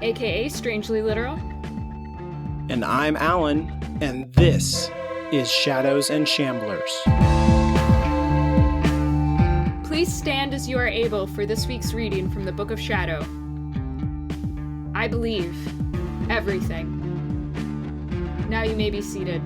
aka Strangely Literal. And I'm Alan, and this is Shadows and Shamblers. Please stand as you are able for this week's reading from the Book of Shadow. I believe everything. Now you may be seated.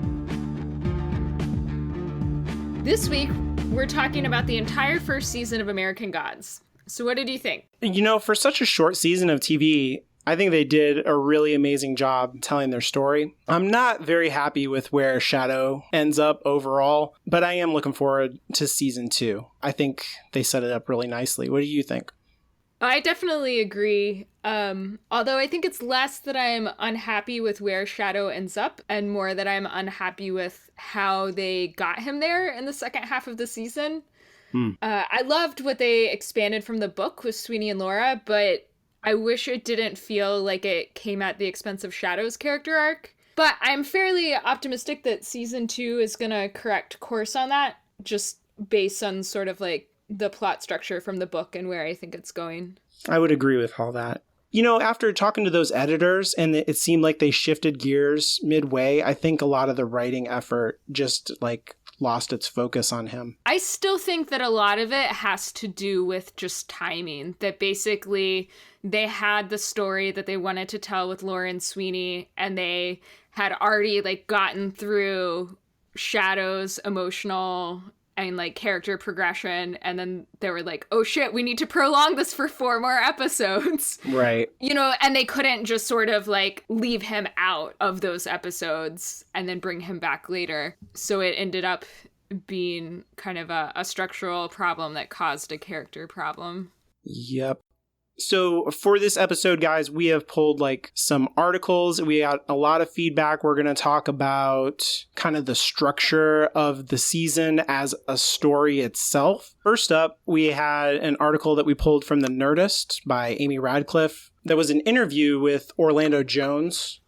This week, we're talking about the entire first season of American Gods. So what did you think? You know, for such a short season of TV, I think they did a really amazing job telling their story. I'm not very happy with where Shadow ends up overall, but I am looking forward to season 2. I think they set it up really nicely. What do you think? I definitely agree. Although I think it's less that I'm unhappy with where Shadow ends up and more that I'm unhappy with how they got him there in the second half of the season. I loved what they expanded from the book with Sweeney and Laura, but I wish it didn't feel like it came at the expense of Shadow's character arc. But I'm fairly optimistic that season 2 is going to correct course on that, just based on sort of like the plot structure from the book and where I think it's going. I would agree with all that. You know, after talking to those editors and it seemed like they shifted gears midway, I think a lot of the writing effort just lost its focus on him. I still think that a lot of it has to do with just timing, that basically they had the story that they wanted to tell with Laura and Sweeney, and they had already gotten through Shadow's emotional and character progression, and then they were like, oh shit, we need to prolong this for 4 more episodes. Right. You know, and they couldn't just sort of leave him out of those episodes and then bring him back later. So it ended up being kind of a structural problem that caused a character problem. Yep. So for this episode, guys, we have pulled some articles. We got a lot of feedback. We're going to talk about kind of the structure of the season as a story itself. First up, we had an article that we pulled from The Nerdist by Amy Radcliffe. That was an interview with Orlando Jones.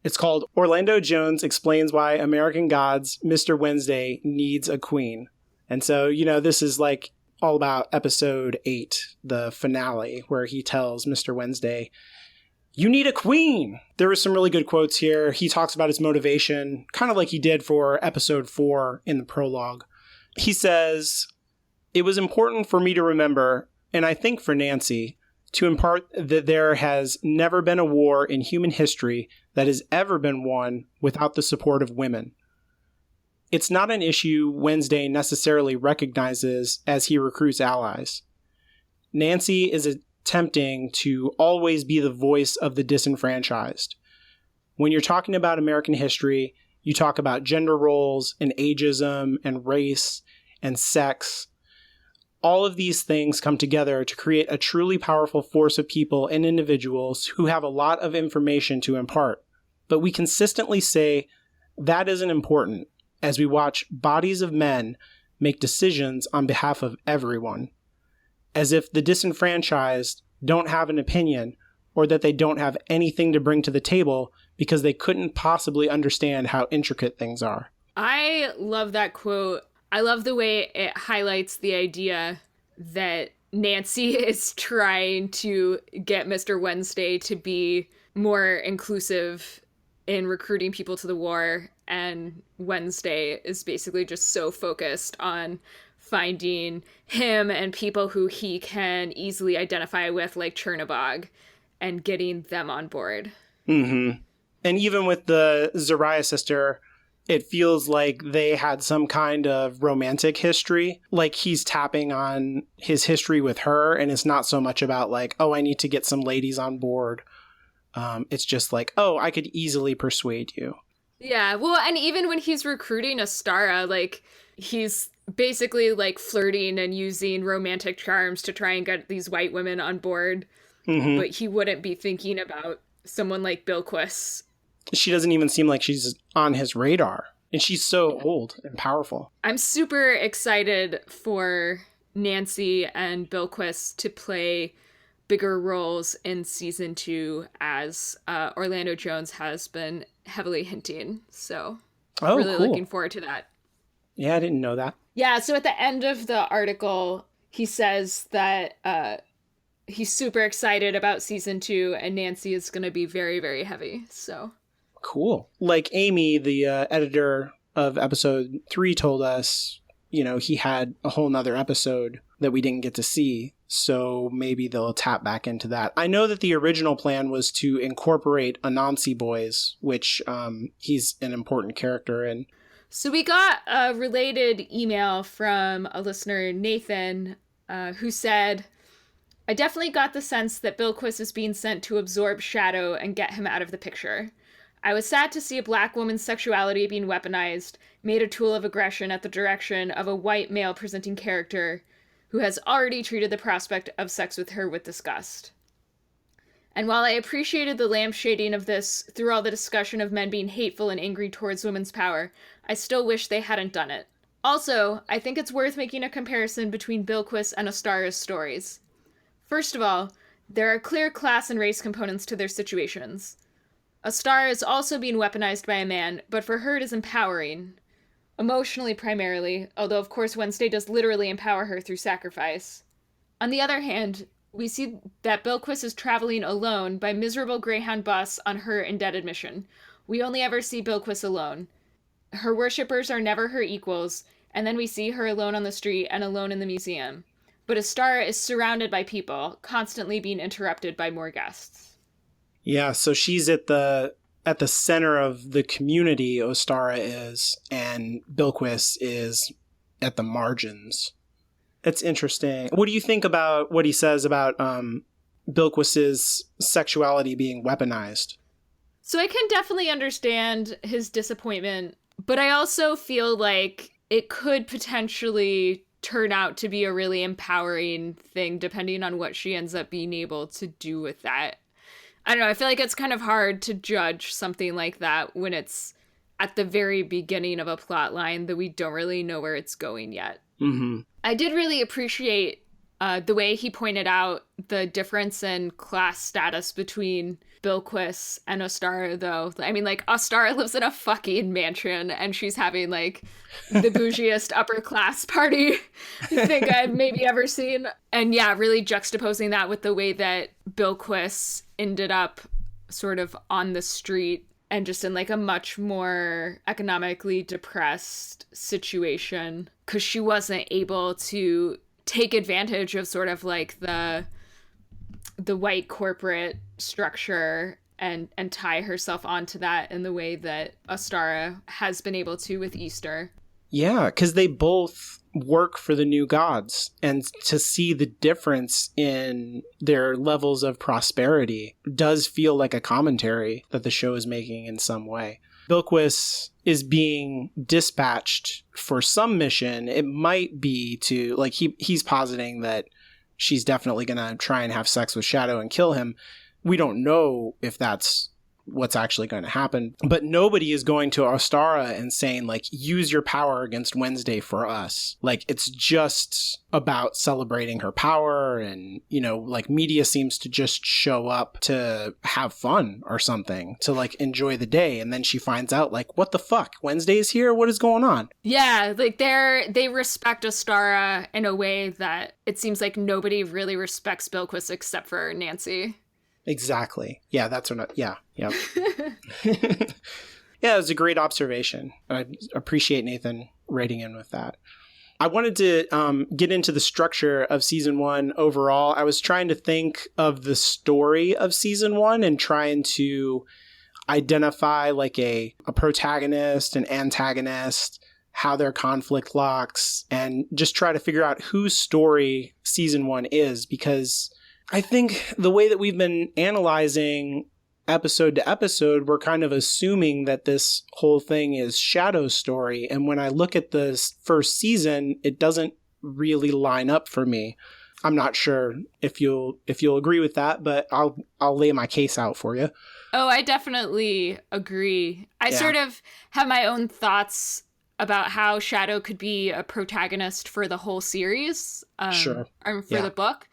It's called Orlando Jones Explains Why American Gods Mr. Wednesday Needs a Queen. And so, you know, this is all about episode 8, the finale, where he tells Mr. Wednesday, you need a queen. There were some really good quotes here. He talks about his motivation, kind of like he did for episode 4 in the prologue. He says, it was important for me to remember, and I think for Nancy, to impart that there has never been a war in human history that has ever been won without the support of women. It's not an issue Wednesday necessarily recognizes as he recruits allies. Nancy is attempting to always be the voice of the disenfranchised. When you're talking about American history, you talk about gender roles and ageism and race and sex. All of these things come together to create a truly powerful force of people and individuals who have a lot of information to impart. But we consistently say that isn't important, as we watch bodies of men make decisions on behalf of everyone, as if the disenfranchised don't have an opinion or that they don't have anything to bring to the table because they couldn't possibly understand how intricate things are. I love that quote. I love the way it highlights the idea that Nancy is trying to get Mr. Wednesday to be more inclusive in recruiting people to the war, and Wednesday is basically just so focused on finding him and people who he can easily identify with, like Chernobog, and getting them on board. Mm-hmm. And even with the Zariah sister, it feels like they had some kind of romantic history. Like he's tapping on his history with her, and it's not so much about oh, I need to get some ladies on board. It's just oh, I could easily persuade you. Yeah, well, and even when he's recruiting Astara, he's basically flirting and using romantic charms to try and get these white women on board. Mm-hmm. But he wouldn't be thinking about someone like Bilquis. She doesn't even seem like she's on his radar. And she's so old and powerful. I'm super excited for Nancy and Bilquis to play bigger roles in season 2, as Orlando Jones has been heavily hinting. So really cool. Looking forward to that. Yeah, I didn't know that. Yeah, so at the end of the article, he says that he's super excited about season 2, and Nancy is going to be very, very heavy. So cool. Like Amy, the editor of episode 3, told us, he had a whole nother episode that we didn't get to see. So maybe they'll tap back into that. I know that the original plan was to incorporate Anansi Boys, which he's an important character in. So we got a related email from a listener, Nathan, who said, I definitely got the sense that Bilquis is being sent to absorb Shadow and get him out of the picture. I was sad to see a black woman's sexuality being weaponized, made a tool of aggression at the direction of a white male-presenting character who has already treated the prospect of sex with her with disgust. And while I appreciated the lampshading of this through all the discussion of men being hateful and angry towards women's power, I still wish they hadn't done it. Also, I think it's worth making a comparison between Bilquis and Ostara's stories. First of all, there are clear class and race components to their situations. Ostara is also being weaponized by a man, but for her it is empowering. Emotionally primarily, although of course Wednesday does literally empower her through sacrifice. On the other hand, we see that Bilquis is traveling alone by miserable Greyhound bus on her indebted mission. We only ever see Bilquis alone. Her worshippers are never her equals, and then we see her alone on the street and alone in the museum. But Ostara is surrounded by people, constantly being interrupted by more guests. Yeah, so she's at the center of the community, Ostara is, and Bilquis is at the margins. It's interesting. What do you think about what he says about Bilquis's sexuality being weaponized? So I can definitely understand his disappointment, but I also feel like it could potentially turn out to be a really empowering thing depending on what she ends up being able to do with that. I don't know, I feel like it's kind of hard to judge something like that when it's at the very beginning of a plot line that we don't really know where it's going yet. Mm-hmm. I did really appreciate the way he pointed out the difference in class status between Bilquis and Ostara, though. I mean, like, Ostara lives in a fucking mansion, and she's having, like, the bougiest upper class party I think I've maybe ever seen. And yeah, really juxtaposing that with the way that Bilquis ended up sort of on the street and just in, like, a much more economically depressed situation because she wasn't able to take advantage of sort of like the white corporate structure and tie herself onto that in the way that Ostara has been able to with Easter. Yeah, because they both work for the new gods, and to see the difference in their levels of prosperity does feel like a commentary that the show is making in some way. Bilquis is being dispatched for some mission. It might be to, like, he's positing that she's definitely going to try and have sex with Shadow and kill him. We don't know if that's what's actually going to happen, but nobody is going to Ostara and saying, like, use your power against Wednesday for us. Like, it's just about celebrating her power, and, you know, like, media seems to just show up to have fun or something, to, like, enjoy the day, and then she finds out, like, what the fuck, Wednesday is here? What is going on? Yeah, like, they respect Ostara in a way that it seems like nobody really respects Bilquis except for Nancy. Exactly. Yeah, that's what yeah. Yeah, it was a great observation. I appreciate Nathan writing in with that. I wanted to get into the structure of season 1 overall. I was trying to think of the story of season 1 and trying to identify like a protagonist, an antagonist, how their conflict locks, and just try to figure out whose story season 1 is, because I think the way that we've been analyzing episode to episode, we're kind of assuming that this whole thing is Shadow's story. And when I look at this first season, it doesn't really line up for me. I'm not sure if you'll agree with that, but I'll lay my case out for you. Oh, I definitely agree. I sort of have my own thoughts about how Shadow could be a protagonist for the whole series. Sure. Or for the book.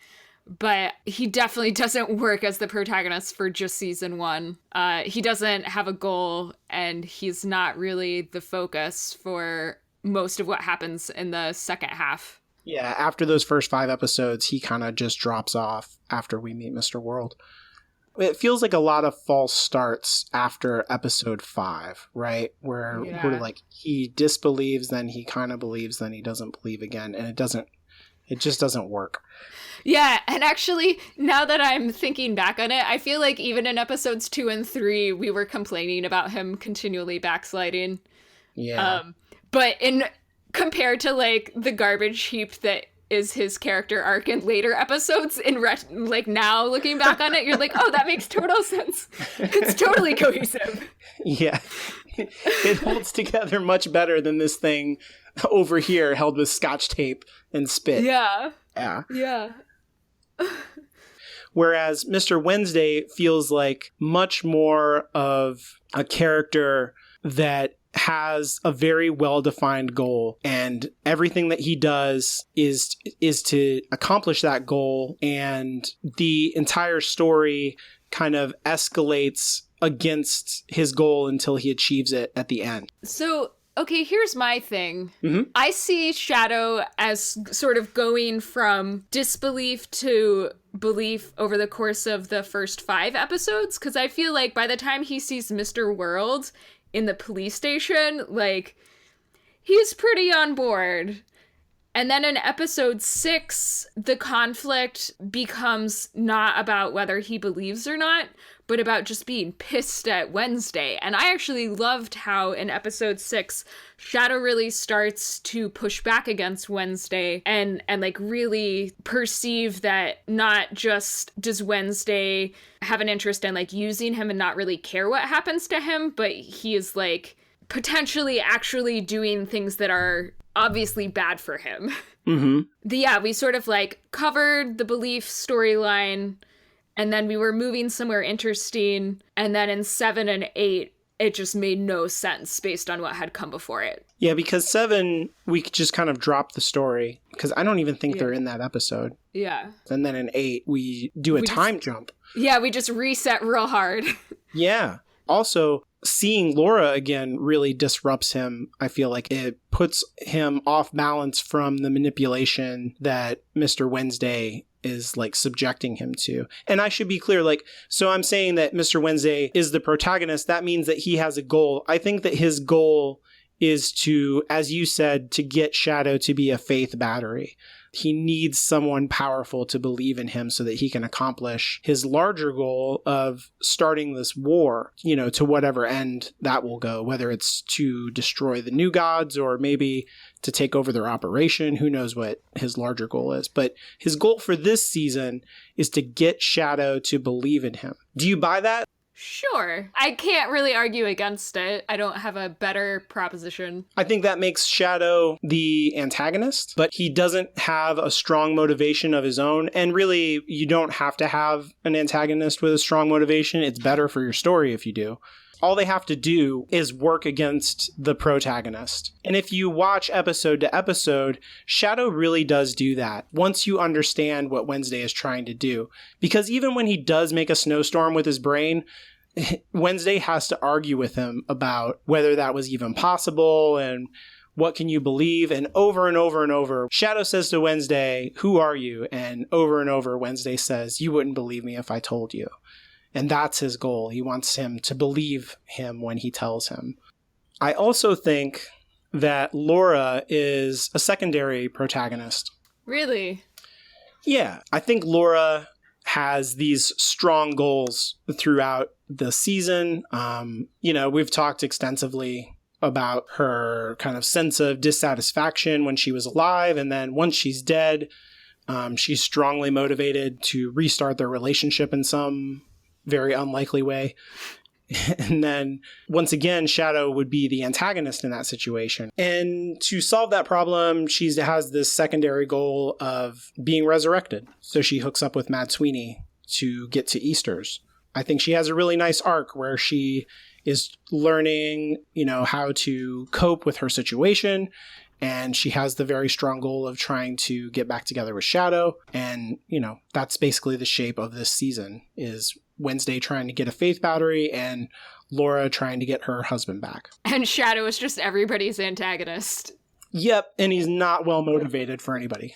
But he definitely doesn't work as the protagonist for just season 1. He doesn't have a goal, and he's not really the focus for most of what happens in the second half. Yeah, after those first 5 episodes, he kind of just drops off after we meet Mr. World. It feels like a lot of false starts after episode 5, right? Where we're like, he disbelieves, then he kind of believes, then he doesn't believe again, and it just doesn't work. Yeah, and actually, now that I'm thinking back on it, I feel like even in episodes 2 and 3, we were complaining about him continually backsliding. Yeah. But compared to, like, the garbage heap that is his character arc in later episodes, like, now looking back on it, you're like, oh, that makes total sense. It's totally cohesive. Yeah. It holds together much better than this thing over here held with scotch tape and spit. Yeah. Yeah. Whereas Mr. Wednesday feels like much more of a character that has a very well-defined goal, and everything that he does is to accomplish that goal, and the entire story kind of escalates against his goal until he achieves it at the end. So, okay, here's my thing. Mm-hmm. I see Shadow as sort of going from disbelief to belief over the course of the first 5 episodes, because I feel like by the time he sees Mr. World in the police station, like, he's pretty on board. And then in episode 6, the conflict becomes not about whether he believes or not, but about just being pissed at Wednesday. And I actually loved how in episode 6, Shadow really starts to push back against Wednesday and like really perceive that not just does Wednesday have an interest in like using him and not really care what happens to him, but he is like potentially actually doing things that are obviously bad for him. Mm-hmm. We sort of like covered the belief storyline, and then we were moving somewhere interesting, and then in 7 and 8, it just made no sense based on what had come before it. Yeah, because 7, we just kind of dropped the story, because I don't even think they're in that episode. Yeah. And then in 8, we do a time jump. Yeah, we just reset real hard. Yeah. Also, seeing Laura again really disrupts him. I feel like it puts him off balance from the manipulation that Mr. Wednesday is like subjecting him to. And I should be clear, like, so I'm saying that Mr. Wednesday is the protagonist. That means that he has a goal. I think that his goal is to, as you said, to get Shadow to be a faith battery. He needs someone powerful to believe in him so that he can accomplish his larger goal of starting this war, you know, to whatever end that will go, whether it's to destroy the new gods or maybe to take over their operation. Who knows what his larger goal is. But his goal for this season is to get Shadow to believe in him. Do you buy that? Sure. I can't really argue against it. I don't have a better proposition. I think that makes Shadow the antagonist, but he doesn't have a strong motivation of his own. And really, you don't have to have an antagonist with a strong motivation. It's better for your story if you do. All they have to do is work against the protagonist. And if you watch episode to episode, Shadow really does do that once you understand what Wednesday is trying to do. Because even when he does make a snowstorm with his brain, Wednesday has to argue with him about whether that was even possible and what can you believe? And over and over and over, Shadow says to Wednesday, "Who are you?" And over, Wednesday says, "You wouldn't believe me if I told you." And that's his goal. He wants him to believe him when he tells him. I also think that Laura is a secondary protagonist. Really? Yeah. I think Laura has these strong goals throughout the season. You know, we've talked extensively about her kind of sense of dissatisfaction when she was alive. And then once she's dead, she's strongly motivated to restart their relationship in some very unlikely way. And then once again, Shadow would be the antagonist in that situation. And to solve that problem, she has this secondary goal of being resurrected. So she hooks up with Mad Sweeney to get to Easter's. I think she has a really nice arc where she is learning, you know, how to cope with her situation. And she has the very strong goal of trying to get back together with Shadow. And, you know, that's basically the shape of this season, is Wednesday trying to get a faith battery and Laura trying to get her husband back. And Shadow is just everybody's antagonist. Yep, and he's not well motivated for anybody.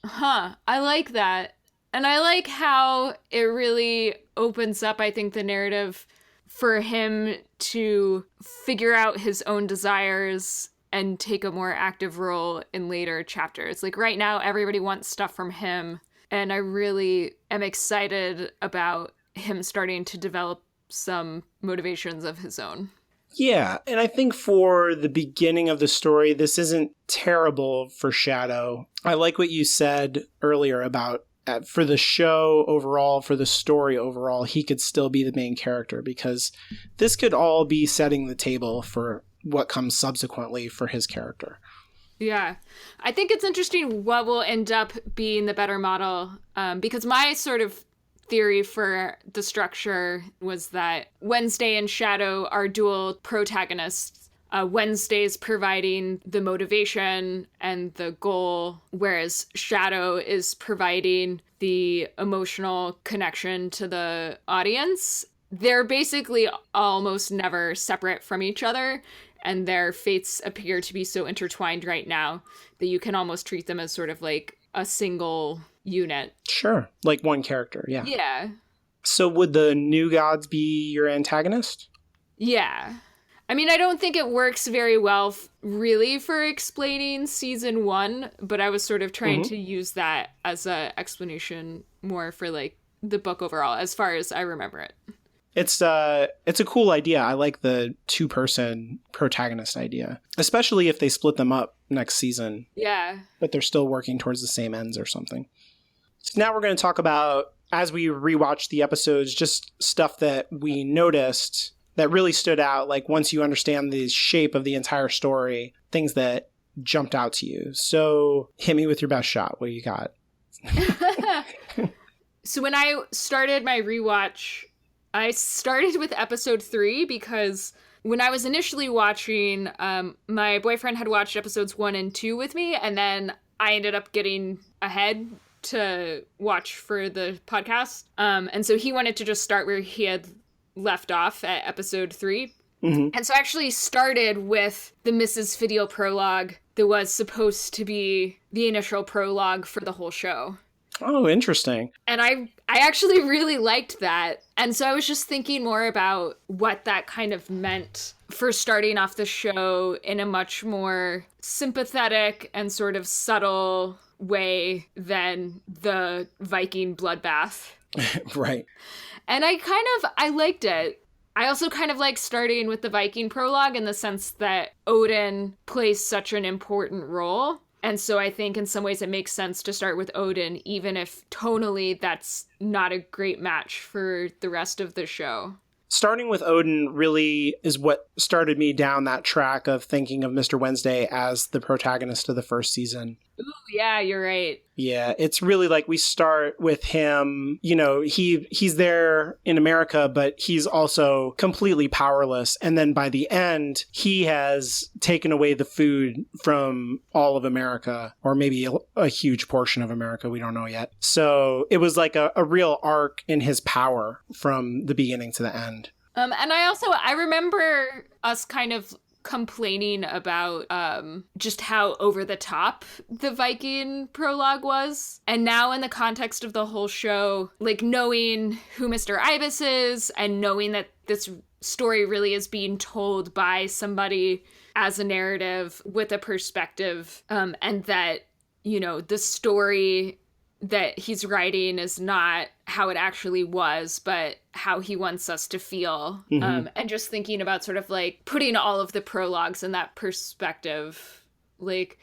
Huh. I like that. And I like how it really opens up, I think, the narrative for him to figure out his own desires and take a more active role in later chapters. Like right now, everybody wants stuff from him. And I really am excited about him starting to develop some motivations of his own. Yeah, and I think for the beginning of the story, this isn't terrible for Shadow. I like what you said earlier about for the show overall, for the story overall, he could still be the main character because this could all be setting the table for what comes subsequently for his character. Yeah. I think it's interesting what will end up being the better model, because my sort of theory for the structure was that Wednesday and Shadow are dual protagonists. Wednesday's providing the motivation and the goal, whereas Shadow is providing the emotional connection to the audience. They're basically almost never separate from each other, and their fates appear to be so intertwined right now that you can almost treat them as sort of like a single unit. Sure, like one character, yeah. Yeah. So would the New Gods be your antagonist? Yeah. I mean, I don't think it works very well really for explaining season 1, but I was sort of trying to use that as a explanation more for like the book overall, as far as I remember it. It's a cool idea. I like the 2-person protagonist idea, especially if they split them up next season. Yeah. But they're still working towards the same ends or something. So now we're going to talk about, as we rewatch the episodes, just stuff that we noticed that really stood out. Like once you understand the shape of the entire story, things that jumped out to you. So hit me with your best shot. What do you got? So when I started my rewatch, I started with episode 3 because when I was initially watching, my boyfriend had watched episodes 1 and 2 with me, and then I ended up getting ahead to watch for the podcast. And so he wanted to just start where he had left off at episode 3. And so I actually started with the Mrs. Fidio prologue that was supposed to be the initial prologue for the whole show. Oh, interesting. And I actually really liked that. And so I was just thinking more about what that kind of meant for starting off the show in a much more sympathetic and sort of subtle way than the Viking bloodbath. Right. And I liked it. I also kind of like starting with the Viking prologue in the sense that Odin plays such an important role. And so I think in some ways it makes sense to start with Odin, even if tonally that's not a great match for the rest of the show. Starting with Odin really is what started me down that track of thinking of Mr. Wednesday as the protagonist of the first season. Ooh, yeah, you're right. Yeah, it's really like we start with him, you know, he's there in America, but he's also completely powerless. And then by the end, he has taken away the food from all of America, or maybe a huge portion of America. We don't know yet. So it was like a real arc in his power from the beginning to the end. And I remember us kind of complaining about just how over the top the Viking prologue was. And now in the context of the whole show, like knowing who Mr. Ibis is and knowing that this story really is being told by somebody as a narrative with a perspective, and that, you know, the story that he's writing is not how it actually was, but how he wants us to feel. And just thinking about sort of like putting all of the prologues in that perspective, like,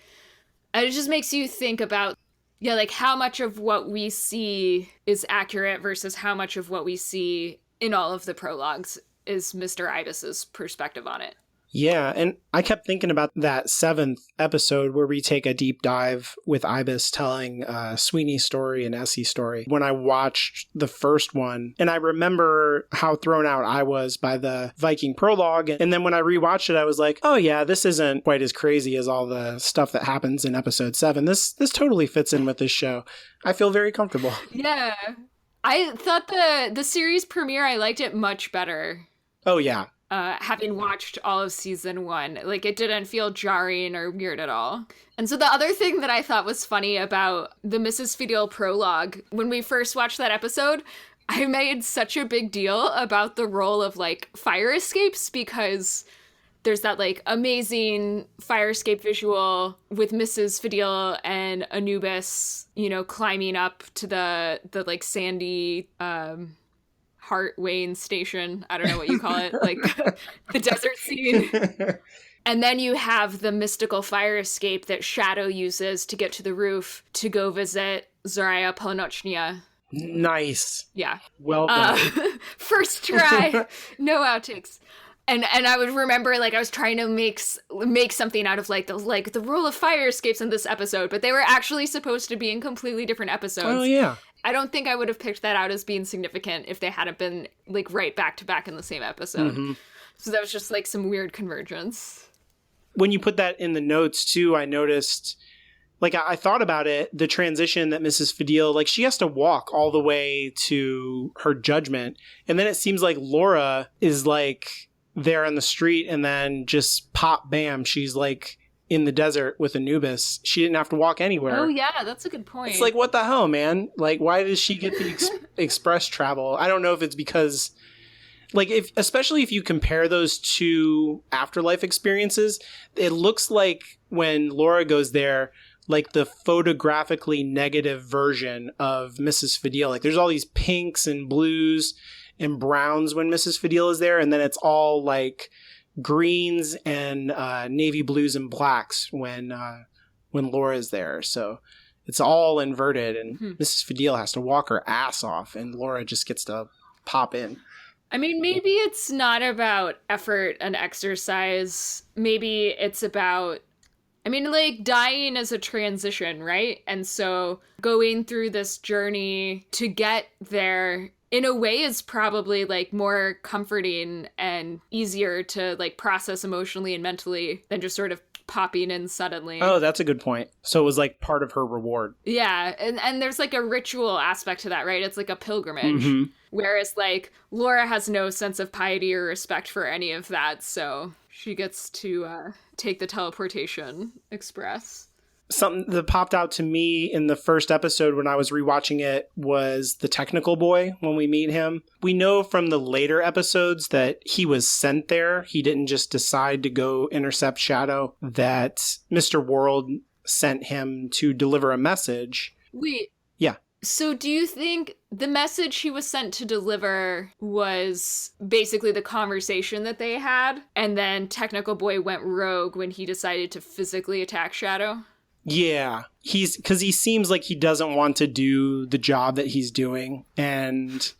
it just makes you think about, yeah, like how much of what we see is accurate versus how much of what we see in all of the prologues is Mr. Ibis's perspective on it. Yeah, and I kept thinking about that 7th episode where we take a deep dive with Ibis telling Sweeney's story and Essie's story when I watched the first one. And I remember how thrown out I was by the Viking prologue. And then when I rewatched it, I was like, oh yeah, this isn't quite as crazy as all the stuff that happens in episode 7. This totally fits in with this show. I feel very comfortable. Yeah. I thought the series premiere, I liked it much better. Oh yeah. having watched all of season 1. Like, it didn't feel jarring or weird at all. And so the other thing that I thought was funny about the Mrs. Fidel prologue, when we first watched that episode, I made such a big deal about the role of, like, fire escapes, because there's that, like, amazing fire escape visual with Mrs. Fidel and Anubis, you know, climbing up to the like, sandy, Heart Wayne station. I don't know what you call it. Like, the desert scene. And then you have the mystical fire escape that Shadow uses to get to the roof to go visit Zoraya Polnochnia. Nice. Yeah. Well done. First try. No outtakes. And I would remember, like, I was trying to make something out of, like, the role of fire escapes in this episode, but they were actually supposed to be in completely different episodes. Oh, yeah. I don't think I would have picked that out as being significant if they hadn't been, like, right back to back in the same episode. Mm-hmm. So that was just, like, some weird convergence. When you put that in the notes, too, I noticed, like, I thought about it, the transition that Mrs. Fidel, like, she has to walk all the way to her judgment. And then it seems like Laura is, like, there on the street, and then just pop, bam, she's, like, in the desert with Anubis. She didn't have to walk anywhere. Oh, yeah, that's a good point. It's like, what the hell, man? Like, why does she get the express travel? I don't know if it's because, like, especially if you compare those two afterlife experiences, it looks like when Laura goes there, like the photographically negative version of Mrs. Fidel. Like, there's all these pinks and blues and browns when Mrs. Fidel is there, and then it's all like greens and navy blues and blacks when Laura is there. So it's all inverted, and Mrs. Fidel has to walk her ass off, and Laura just gets to pop in. I mean, maybe it's not about effort and exercise. Maybe it's about, I mean, like, dying is a transition, right? And so going through this journey to get there, in a way, is probably, like, more comforting and easier to, like, process emotionally and mentally than just sort of popping in suddenly. Oh, that's a good point. So it was, like, part of her reward. Yeah, and there's, like, a ritual aspect to that, right? It's like a pilgrimage. Mm-hmm. Whereas, like, Laura has no sense of piety or respect for any of that, so she gets to take the teleportation express. Something that popped out to me in the first episode when I was rewatching it was the technical boy when we meet him. We know from the later episodes that he was sent there. He didn't just decide to go intercept Shadow, that Mr. World sent him to deliver a message. Wait. Yeah. So do you think the message he was sent to deliver was basically the conversation that they had, and then Technical Boy went rogue when he decided to physically attack Shadow? Yeah, because he seems like he doesn't want to do the job that he's doing. And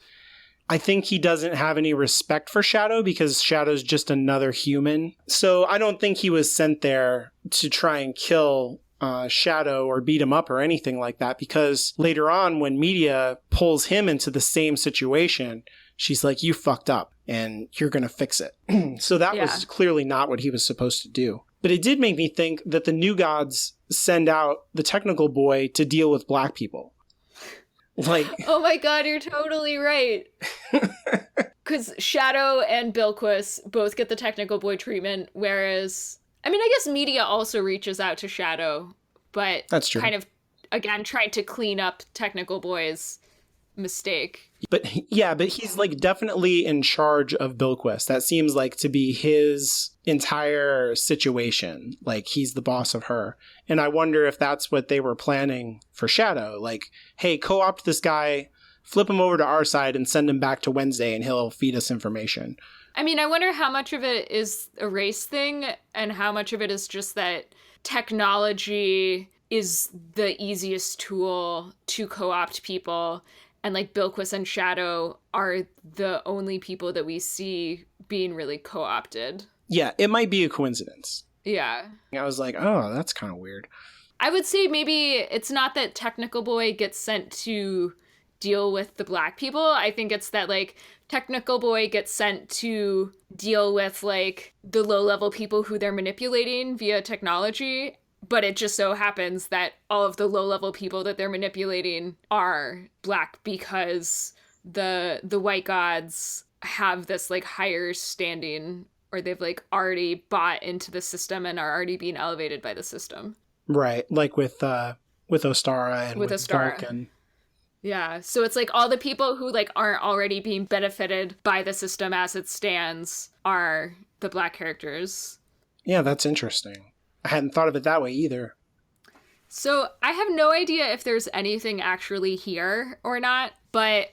I think he doesn't have any respect for Shadow because Shadow's just another human. So I don't think he was sent there to try and kill Shadow or beat him up or anything like that. Because later on, when Media pulls him into the same situation, she's like, you fucked up and you're going to fix it. So that was clearly not what he was supposed to do. But it did make me think that the New Gods send out the technical boy to deal with black people. Like, oh my god, you're totally right. Because Shadow and Bilquis both get the technical boy treatment, whereas, I mean, I guess Media also reaches out to Shadow, but that's true. Kind of, again, tried to clean up technical boy's mistake. But yeah, but he's like definitely in charge of Bilquis. That seems like to be his entire situation. Like, he's the boss of her. And I wonder if that's what they were planning for Shadow. Like, hey, co-opt this guy, flip him over to our side and send him back to Wednesday and he'll feed us information. I mean, I wonder how much of it is a race thing and how much of it is just that technology is the easiest tool to co-opt people. And, like, Bilquis and Shadow are the only people that we see being really co-opted. Yeah, it might be a coincidence. Yeah. I was like, oh, that's kind of weird. I would say maybe it's not that Technical Boy gets sent to deal with the black people. I think it's that, like, Technical Boy gets sent to deal with, like, the low-level people who they're manipulating via technology. But it just so happens that all of the low-level people that they're manipulating are black because the white gods have this like higher standing, or they've like already bought into the system and are already being elevated by the system. Right. Like with Ostara and With with Ostara. Vulcan. Yeah. So it's like all the people who like aren't already being benefited by the system as it stands are the Black characters. Yeah, that's interesting. I hadn't thought of it that way either. So I have no idea if there's anything actually here or not, but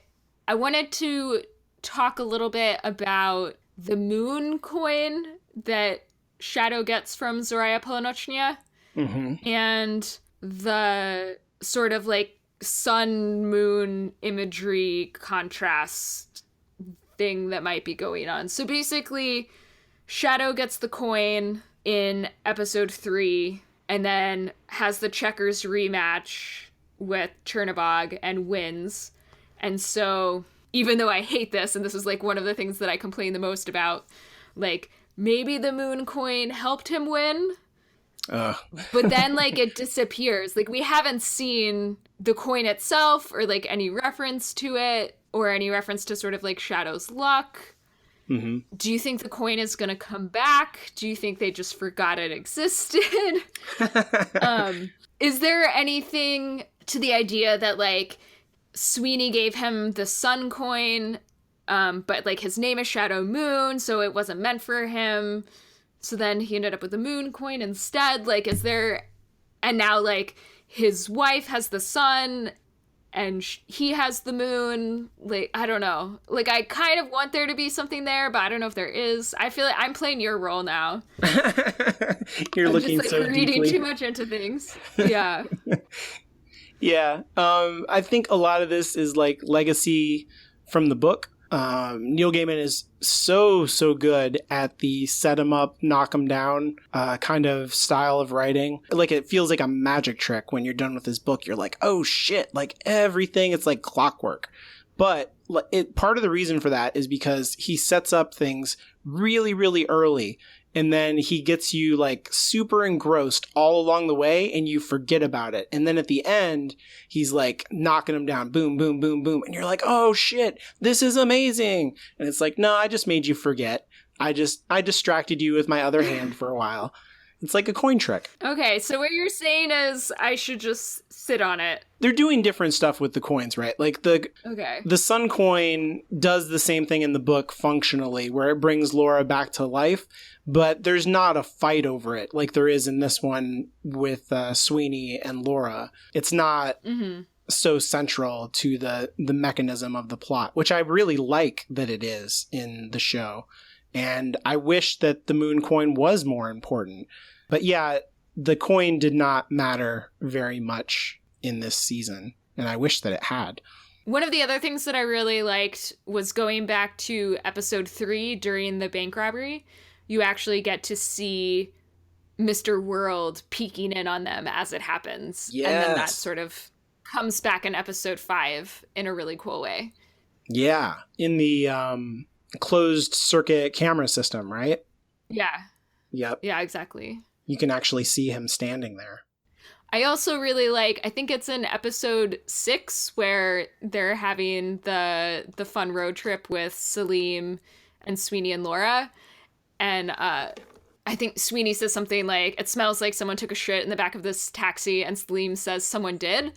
I wanted to talk a little bit about the moon coin that Shadow gets from Zoraya Polnochnia, and the sort of like sun moon imagery contrast thing that might be going on. So basically, Shadow gets the coin in episode 3 and then has the checkers rematch with Chernobog and wins. And so, even though I hate this, and this is like one of the things that I complain the most about, like maybe the moon coin helped him win, but then like it disappears. Like we haven't seen the coin itself or like any reference to it or any reference to sort of like Shadow's luck. Do you think the coin is going to come back? Do you think they just forgot it existed? Is there anything to the idea that like Sweeney gave him the sun coin, but like his name is Shadow Moon, so it wasn't meant for him. So then he ended up with the moon coin instead. Like, is there, and now like his wife has the sun and he has the moon. Like, I don't know. Like, I kind of want there to be something there, but I don't know if there is. I feel like I'm playing your role now. You're looking just, like, so reading deeply. too much into things. Yeah. Yeah. I think a lot of this is like legacy from the book. Neil Gaiman is so good at the set him up, knock him down kind of style of writing. Like it feels like a magic trick when you're done with his book. You're like, oh shit, like everything, it's like clockwork. But part of the reason for that is because he sets up things really, really early. And then he gets you like super engrossed all along the way and you forget about it. And then at the end, he's like knocking them down. Boom, boom, boom, boom. And you're like, oh shit, this is amazing. And it's like, no, I just made you forget. I distracted you with my other hand for a while. It's like a coin trick. Okay, so what you're saying is I should just sit on it. They're doing different stuff with the coins, right? Like the sun coin does the same thing in the book functionally, where it brings Laura back to life, but there's not a fight over it like there is in this one with Sweeney and Laura. It's not so central to the mechanism of the plot, which I really like that it is in the show. And I wish that the moon coin was more important. But yeah, the coin did not matter very much in this season, and I wish that it had. One of the other things that I really liked was going back to episode 3 during the bank robbery. You actually get to see Mr. World peeking in on them as it happens. Yes. And then that sort of comes back in episode 5 in a really cool way. Yeah, in the closed circuit camera system, right? Yeah. Yep. Yeah, exactly. You can actually see him standing there. I also really like, I think it's in episode 6 where they're having the fun road trip with Salim and Sweeney and Laura. And I think Sweeney says something like, it smells like someone took a shit in the back of this taxi, and Salim says someone did.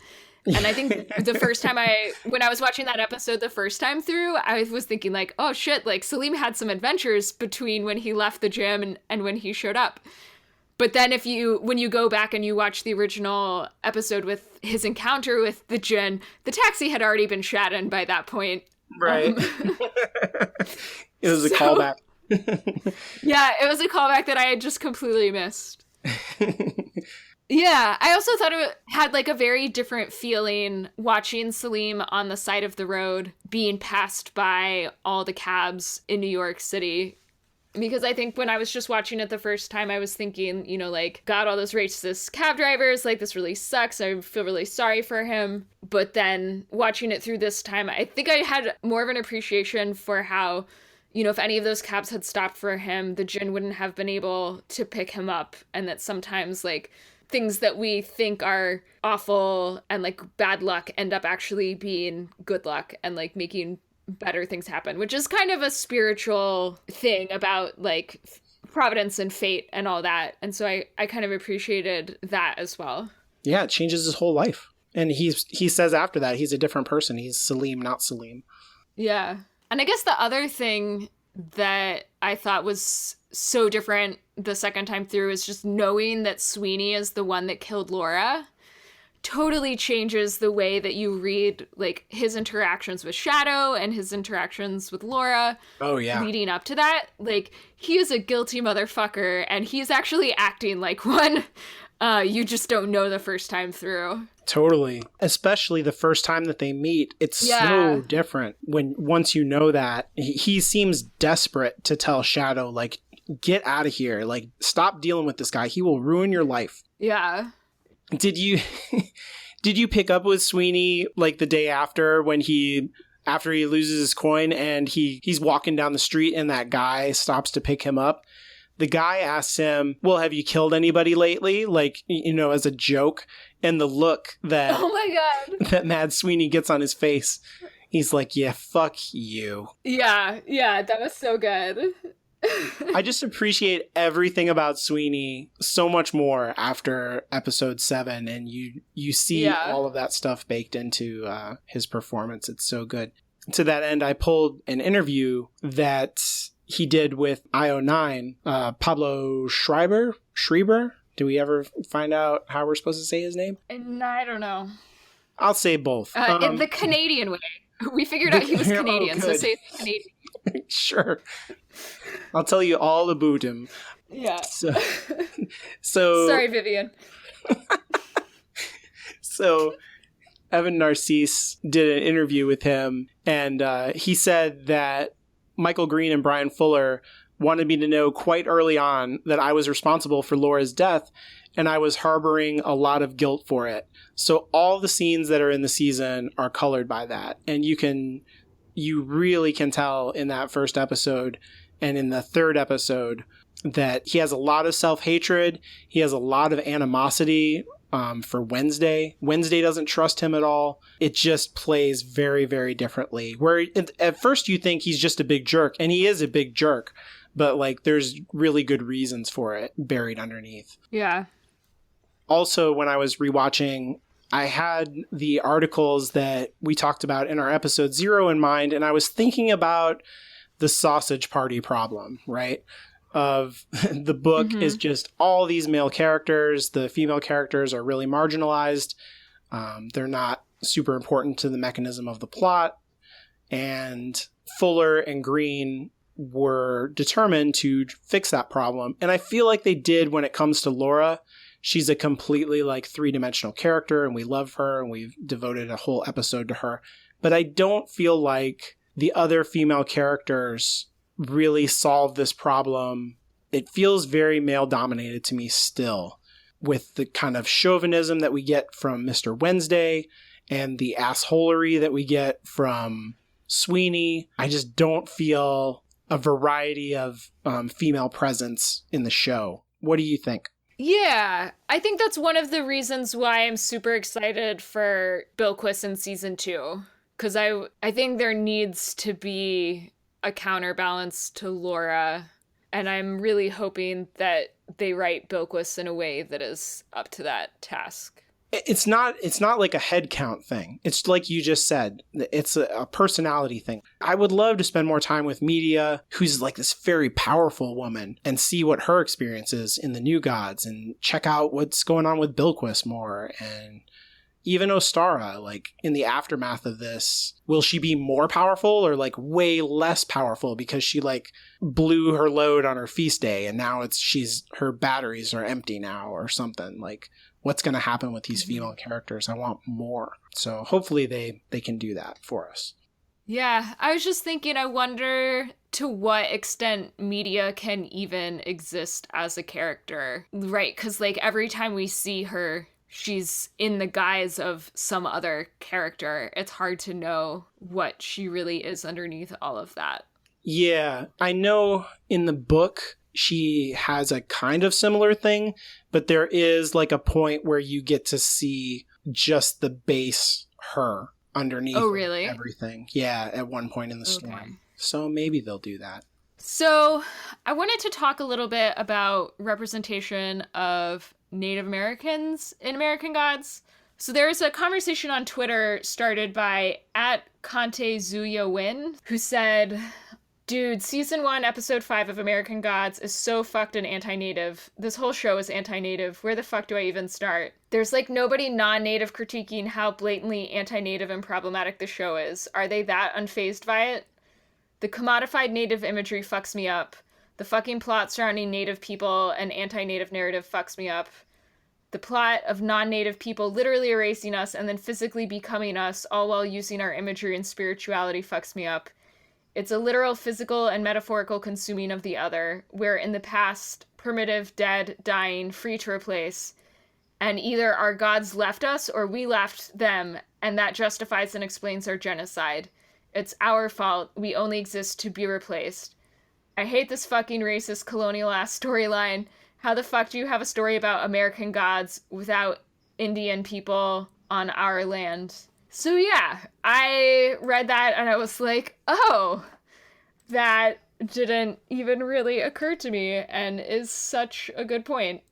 And I think the first time when I was watching that episode the first time through, I was thinking like, oh shit, like Salim had some adventures between when he left the gym and when he showed up. But then when you go back and you watch the original episode with his encounter with the djinn, the taxi had already been shat in by that point. Right. It was a callback. Yeah, it was a callback that I had just completely missed. Yeah, I also thought it had like a very different feeling watching Salim on the side of the road being passed by all the cabs in New York City. Because I think when I was just watching it the first time, I was thinking, you know, like, God, all those racist cab drivers, like, this really sucks. I feel really sorry for him. But then watching it through this time, I think I had more of an appreciation for how, you know, if any of those cabs had stopped for him, the djinn wouldn't have been able to pick him up. And that sometimes, like, things that we think are awful and, like, bad luck end up actually being good luck and, like, making better things happen, which is kind of a spiritual thing about like providence and fate and all that. And so I kind of appreciated that as well. Yeah, it changes his whole life. And he says after that, he's a different person. He's Salim, not Salim. Yeah. And I guess the other thing that I thought was so different the second time through is just knowing that Sweeney is the one that killed Laura totally changes the way that you read like his interactions with Shadow and his interactions with Laura. Oh yeah. Leading up to that, like he is a guilty motherfucker and he's actually acting like one. You just don't know the first time through. Totally. Especially the first time that they meet. It's so different when once you know that. He seems desperate to tell Shadow, like, get out of here. Like, stop dealing with this guy. He will ruin your life. Yeah. Did you pick up with Sweeney like the day after when after he loses his coin and he's walking down the street and that guy stops to pick him up? The guy asks him, well, have you killed anybody lately? Like, you know, as a joke. And the look that, oh my God, that Mad Sweeney gets on his face, he's like, yeah, fuck you. Yeah, that was so good. I just appreciate everything about Sweeney so much more after episode 7. And you see all of that stuff baked into his performance. It's so good. To that end, I pulled an interview that he did with IO9, Pablo Schreiber. Do we ever find out how we're supposed to say his name? I don't know. I'll say both. In the Canadian way. We figured out he was Canadian, so say it's Canadian. Sure. I'll tell you all about him. Yeah. So Sorry, Vivian. So Evan Narcisse did an interview with him, and he said that Michael Green and Brian Fuller wanted me to know quite early on that I was responsible for Laura's death, and I was harboring a lot of guilt for it. So all the scenes that are in the season are colored by that. And you really can tell in that first episode and in the third episode that he has a lot of self-hatred. He has a lot of animosity for Wednesday. Wednesday doesn't trust him at all. It just plays very, very differently. Where at first you think he's just a big jerk, and he is a big jerk. But, like, there's really good reasons for it buried underneath. Yeah. Also, when I was rewatching, I had the articles that we talked about in our episode 0 in mind, and I was thinking about the sausage party problem, right? Of the book is just all these male characters. The female characters are really marginalized. They're not super important to the mechanism of the plot. And Fuller and Green were determined to fix that problem. And I feel like they did when it comes to Laura. She's a completely like 3-dimensional character and we love her and we've devoted a whole episode to her. But I don't feel like the other female characters really solve this problem. It feels very male dominated to me still, with the kind of chauvinism that we get from Mr. Wednesday and the assholery that we get from Sweeney. I just don't feel a variety of female presence in the show. What do you think? Yeah, I think that's one of the reasons why I'm super excited for Bilquis in season 2. Because I think there needs to be a counterbalance to Laura. And I'm really hoping that they write Bilquis in a way that is up to that task. It's not like a head count thing. It's like you just said. It's a personality thing. I would love to spend more time with Media, who's like this very powerful woman, and see what her experience is in the New Gods and check out what's going on with Bilquis more. And even Ostara, like in the aftermath of this, will she be more powerful or like way less powerful because she like blew her load on her feast day and now her batteries are empty now or something? Like, what's going to happen with these female characters? I want more. So hopefully they can do that for us. Yeah, I was just thinking, I wonder to what extent Media can even exist as a character, right? Because like every time we see her, she's in the guise of some other character. It's hard to know what she really is underneath all of that. Yeah, I know in the book she has a kind of similar thing, but there is like a point where you get to see just the base her. underneath Oh, really? everything. Yeah, at one point in the Okay. storm. So maybe they'll do that. So I wanted to talk a little bit about representation of Native Americans in American Gods. So there's a conversation on Twitter started by @KanteZuya who said, dude, season 1, episode 5 of American Gods is so fucked and anti-native. This whole show is anti-native. Where the fuck do I even start? There's like nobody non-native critiquing how blatantly anti-native and problematic the show is. Are they that unfazed by it? The commodified native imagery fucks me up. The fucking plot surrounding native people and anti-native narrative fucks me up. The plot of non-native people literally erasing us and then physically becoming us, all while using our imagery and spirituality, fucks me up. It's a literal physical and metaphorical consuming of the other, where in the past, primitive, dead, dying, free to replace, and either our gods left us or we left them, and that justifies and explains our genocide. It's our fault. We only exist to be replaced. I hate this fucking racist colonial-ass storyline. How the fuck do you have a story about American gods without Indian people on our land? So yeah, I read that and I was like, oh, that didn't even really occur to me and is such a good point.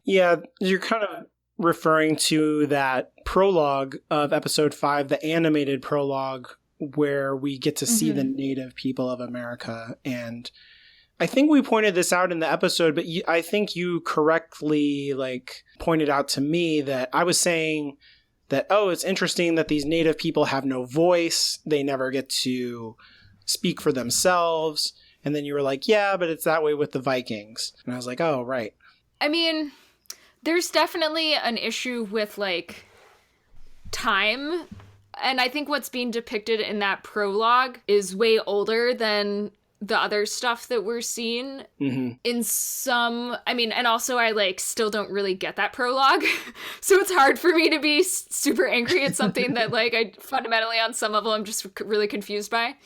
Yeah, you're kind of referring to that prologue of episode 5, the animated prologue, where we get to see the native people of America. And I think we pointed this out in the episode, but I think you correctly pointed out to me that I was saying that, oh, it's interesting that these native people have no voice. They never get to speak for themselves. And then you were like, yeah, but it's that way with the Vikings. And I was like, oh, right. I mean, there's definitely an issue with time. And I think what's being depicted in that prologue is way older than the other stuff that we're seeing in some, and also I still don't really get that prologue. So it's hard for me to be super angry at something that I fundamentally on some level I'm just really confused by.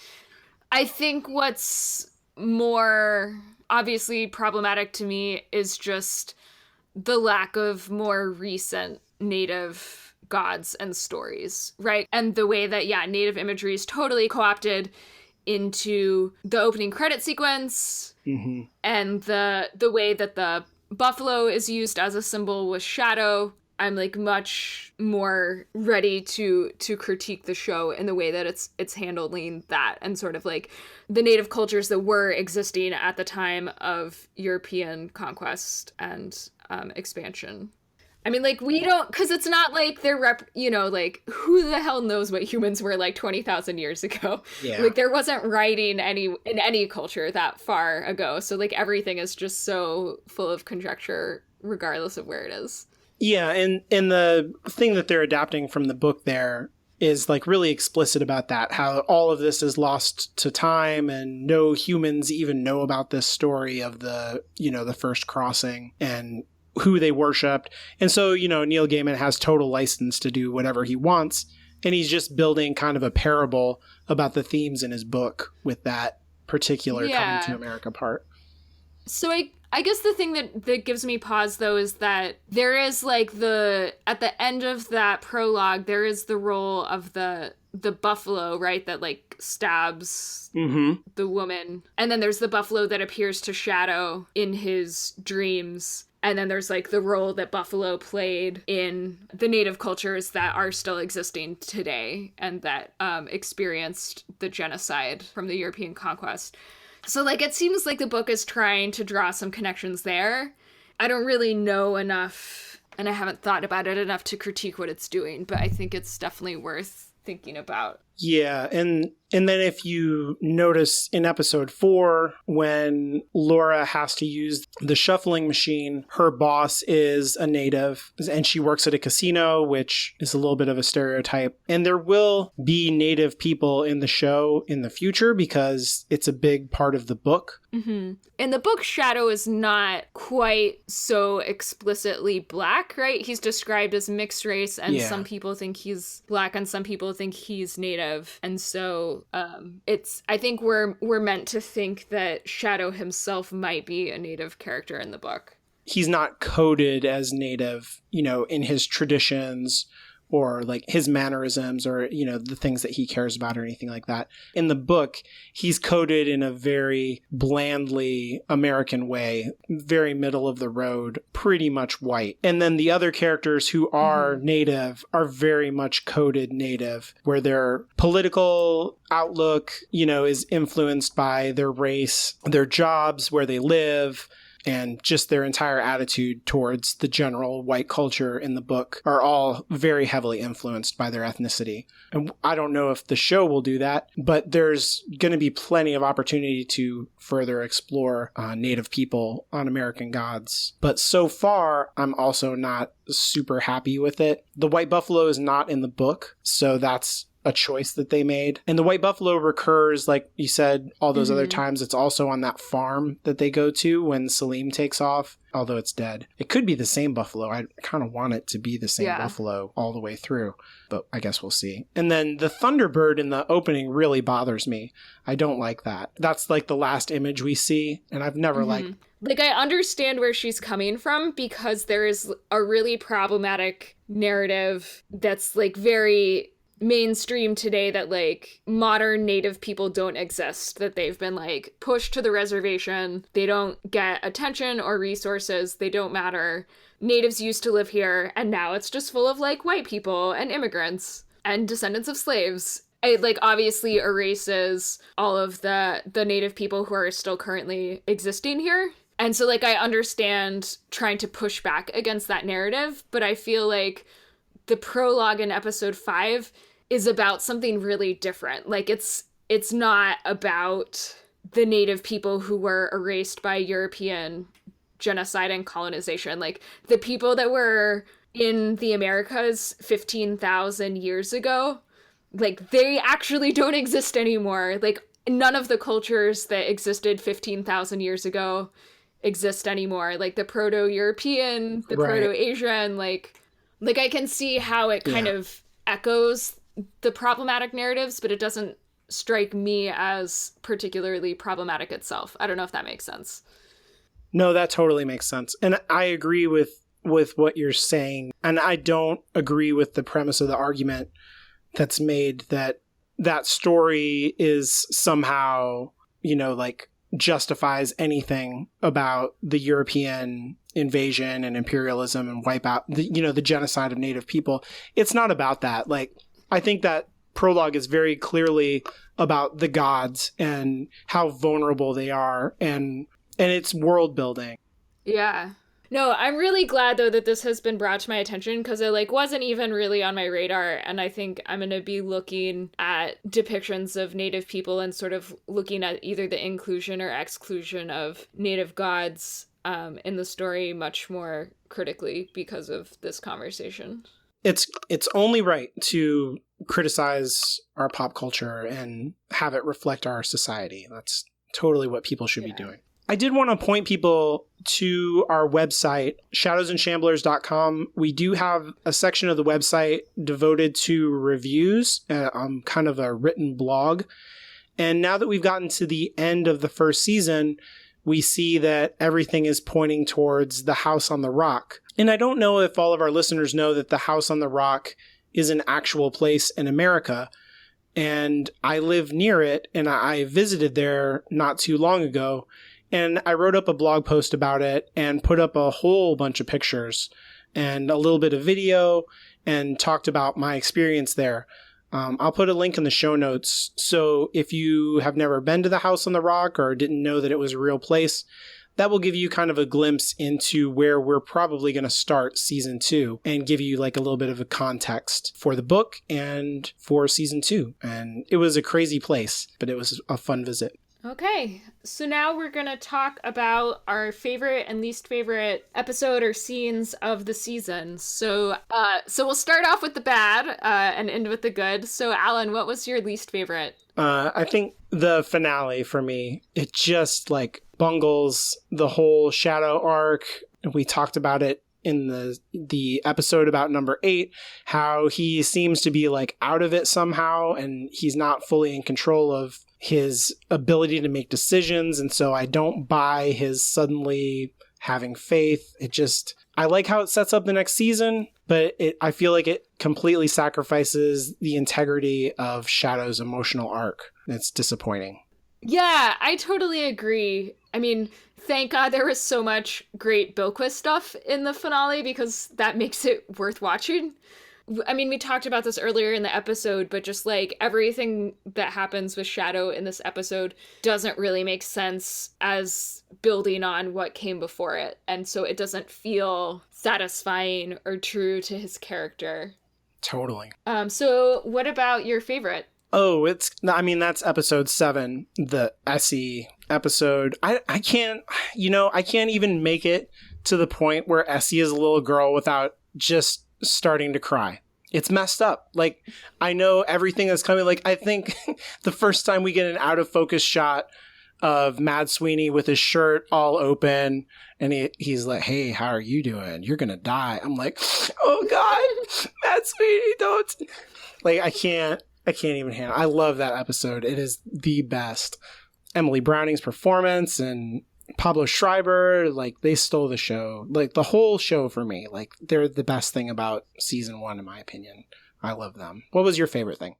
I think what's more obviously problematic to me is just the lack of more recent native gods and stories, right? And the way that, native imagery is totally co-opted into the opening credit sequence, and the way that the buffalo is used as a symbol with Shadow. I'm much more ready to critique the show in the way that it's handling that and sort of the native cultures that were existing at the time of European conquest and expansion. We don't, because it's not they're who the hell knows what humans were 20,000 years ago. Yeah. There wasn't writing in any culture that far ago. So everything is just so full of conjecture regardless of where it is. Yeah, and the thing that they're adapting from the book there is really explicit about that, how all of this is lost to time and no humans even know about this story of the first crossing and who they worshipped. And so, Neil Gaiman has total license to do whatever he wants, and he's just building kind of a parable about the themes in his book with that particular coming to America part. So I guess the thing that gives me pause, though, is that there is at the end of that prologue, there is the role of the buffalo, right, that stabs the woman. And then there's the buffalo that appears to Shadow in his dreams. And then there's the role that buffalo played in the native cultures that are still existing today and that experienced the genocide from the European conquest. So it seems like the book is trying to draw some connections there. I don't really know enough, and I haven't thought about it enough to critique what it's doing, but I think it's definitely worth thinking about. Yeah, and then if you notice in episode 4, when Laura has to use the shuffling machine, her boss is a native, and she works at a casino, which is a little bit of a stereotype. And there will be native people in the show in the future because it's a big part of the book. In the book, Shadow is not quite so explicitly black, right? He's described as mixed race, and some people think he's black and some people think he's native. And so I think we're meant to think that Shadow himself might be a native character in the book. He's not coded as native, in his traditions or like his mannerisms or, the things that he cares about or anything like that. In the book, he's coded in a very blandly American way, very middle of the road, pretty much white. And then the other characters who are native are very much coded native, where their political outlook, is influenced by their race, their jobs, where they live, and just their entire attitude towards the general white culture in the book are all very heavily influenced by their ethnicity. And I don't know if the show will do that, but there's going to be plenty of opportunity to further explore Native people on American Gods. But so far, I'm also not super happy with it. The white buffalo is not in the book, so that's a choice that they made. And the white buffalo recurs, like you said, all those other times. It's also on that farm that they go to when Salim takes off, although it's dead. It could be the same buffalo. I kind of want it to be the same buffalo all the way through, but I guess we'll see. And then the Thunderbird in the opening really bothers me. I don't like that. That's like the last image we see, and I've never liked. Like, I understand where she's coming from because there is a really problematic narrative that's like very mainstream today that like modern Native people don't exist, that they've been like pushed to the reservation, they don't get attention or resources, they don't matter. Natives used to live here and now it's just full of like white people and immigrants and descendants of slaves. It like obviously erases all of the Native people who are still currently existing here. And so like I understand trying to push back against that narrative, but I feel like the prologue in episode 5 is about something really different. Like it's not about the Native people who were erased by European genocide and colonization. Like the people that were in the Americas 15,000 years ago, like they actually don't exist anymore. Like none of the cultures that existed 15,000 years ago exist anymore. Like the Proto-European, the Proto-Asian, like I can see how it kind of echoes the problematic narratives, but it doesn't strike me as particularly problematic itself. I don't know if that makes sense. No, that totally makes sense. And I agree with what you're saying. And I don't agree with the premise of the argument that's made that story is somehow, like justifies anything about the European invasion and imperialism and wipeout, the genocide of Native people. It's not about that. Like, I think that prologue is very clearly about the gods and how vulnerable they are, and it's world building. Yeah. No, I'm really glad though that this has been brought to my attention because it like wasn't even really on my radar, and I think I'm going to be looking at depictions of Native people and sort of looking at either the inclusion or exclusion of Native gods in the story much more critically because of this conversation. It's only right to criticize our pop culture and have it reflect our society. That's totally what people should be doing. I did want to point people to our website, shadowsandshamblers.com. We do have a section of the website devoted to reviews, kind of a written blog. And now that we've gotten to the end of the first season, we see that everything is pointing towards the House on the Rock. And I don't know if all of our listeners know that the House on the Rock is an actual place in America. And I live near it, and I visited there not too long ago. And I wrote up a blog post about it and put up a whole bunch of pictures and a little bit of video and talked about my experience there. I'll put a link in the show notes. So if you have never been to the House on the Rock or didn't know that it was a real place, that will give you kind of a glimpse into where we're probably going to start season 2 and give you like a little bit of a context for the book and for season 2. And it was a crazy place, but it was a fun visit. Okay, so now we're going to talk about our favorite and least favorite episode or scenes of the season. So we'll start off with the bad and end with the good. So Alan, what was your least favorite? I think the finale for me, it just like bungles the whole Shadow arc. We talked about it in the episode about number 8, how he seems to be like out of it somehow and he's not fully in control of his ability to make decisions. And so I don't buy his suddenly having faith. I like how it sets up the next season, but I feel like it completely sacrifices the integrity of Shadow's emotional arc. It's disappointing. Yeah, I totally agree. I mean, thank God there was so much great Bilquist stuff in the finale because that makes it worth watching. I mean, we talked about this earlier in the episode, but just like everything that happens with Shadow in this episode doesn't really make sense as building on what came before it. And so it doesn't feel satisfying or true to his character. Totally. So what about your favorite? Oh, that's episode 7, the Essie episode. I can't even make it to the point where Essie is a little girl without just starting to cry. It's messed up. Like, I know everything that's coming. Like, I think the first time we get an out of focus shot of Mad Sweeney with his shirt all open and he's like, hey, how are you doing? You're gonna die. I'm like, oh God, Mad Sweeney, don't. Like, I can't even handle it. I love that episode. It is the best. Emily Browning's performance and Pablo Schreiber, like, they stole the show. Like, the whole show for me. Like, they're the best thing about season 1, in my opinion. I love them. What was your favorite thing?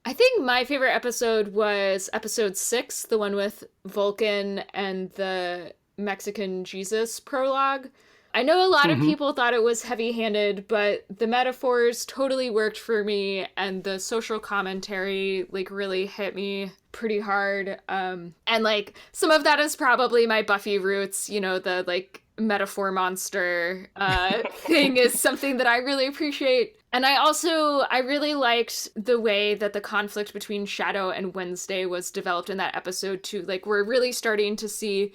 I think my favorite episode was episode 6, the one with Vulcan and the Mexican Jesus prologue. I know a lot of people thought it was heavy-handed, but the metaphors totally worked for me, and the social commentary, like, really hit me pretty hard. And, like, some of that is probably my Buffy roots, you know, the, like, metaphor monster thing is something that I really appreciate. And I really liked the way that the conflict between Shadow and Wednesday was developed in that episode, too. Like, we're really starting to see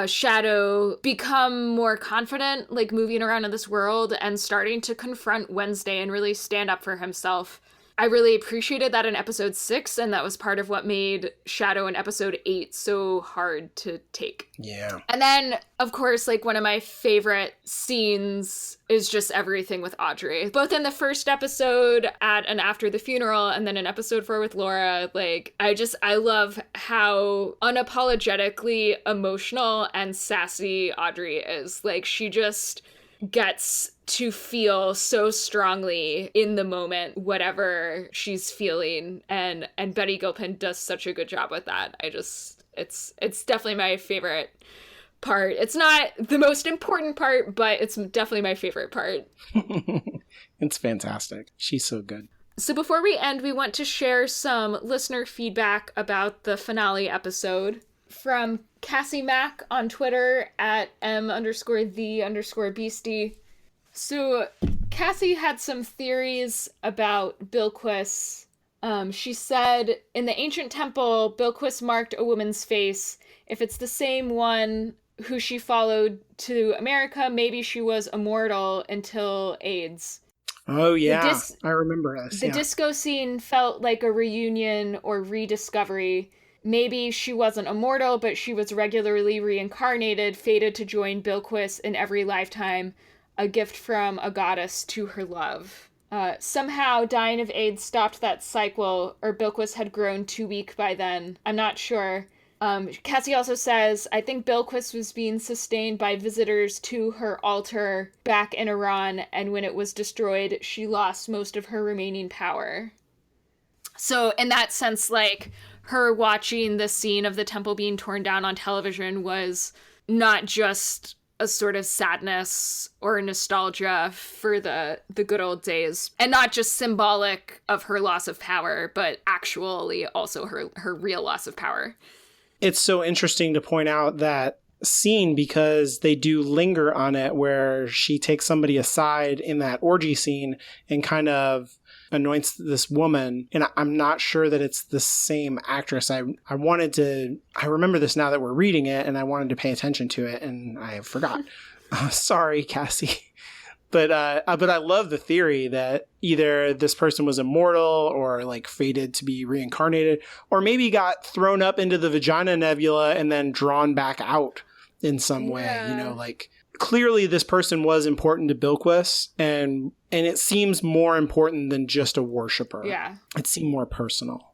Shadow become more confident, like, moving around in this world and starting to confront Wednesday and really stand up for himself. I really appreciated that in episode 6, and that was part of what made Shadow in episode 8 so hard to take. Yeah. And then, of course, like, one of my favorite scenes is just everything with Audrey. Both in the first episode at and after the funeral, and then in episode 4 with Laura, like, I love how unapologetically emotional and sassy Audrey is. Like, she just gets to feel so strongly in the moment whatever she's feeling, and Betty Gilpin does such a good job with that. It's definitely my favorite part. It's not the most important part, but it's definitely my favorite part. It's fantastic. She's so good. So before we end, we want to share some listener feedback about the finale episode from Cassie Mack on Twitter at m_the_beastie. So Cassie had some theories about Bilquis. She said, in the ancient temple, Bilquis marked a woman's face. If it's the same one who she followed to America, maybe she was immortal until AIDS. Oh, yeah. I remember this. The disco scene felt like a reunion or rediscovery. Maybe she wasn't immortal, but she was regularly reincarnated, fated to join Bilquis in every lifetime, a gift from a goddess to her love. Somehow, dying of AIDS stopped that cycle, or Bilquis had grown too weak by then. I'm not sure. Cassie also says, I think Bilquis was being sustained by visitors to her altar back in Iran, and when it was destroyed, she lost most of her remaining power. So, in that sense, like, her watching the scene of the temple being torn down on television was not just a sort of sadness or nostalgia for the good old days, and not just symbolic of her loss of power, but actually also her real loss of power. It's so interesting to point out that scene because they do linger on it where she takes somebody aside in that orgy scene and kind of anoints this woman. And I'm not sure that it's the same actress. I remember this now that we're reading it, and I wanted to pay attention to it, and I forgot. Sorry, Cassie. But I love the theory that either this person was immortal or like fated to be reincarnated, or maybe got thrown up into the vagina nebula and then drawn back out in some way. You know, like clearly this person was important to Bilquis, and it seems more important than just a worshiper. Yeah, it seemed more personal.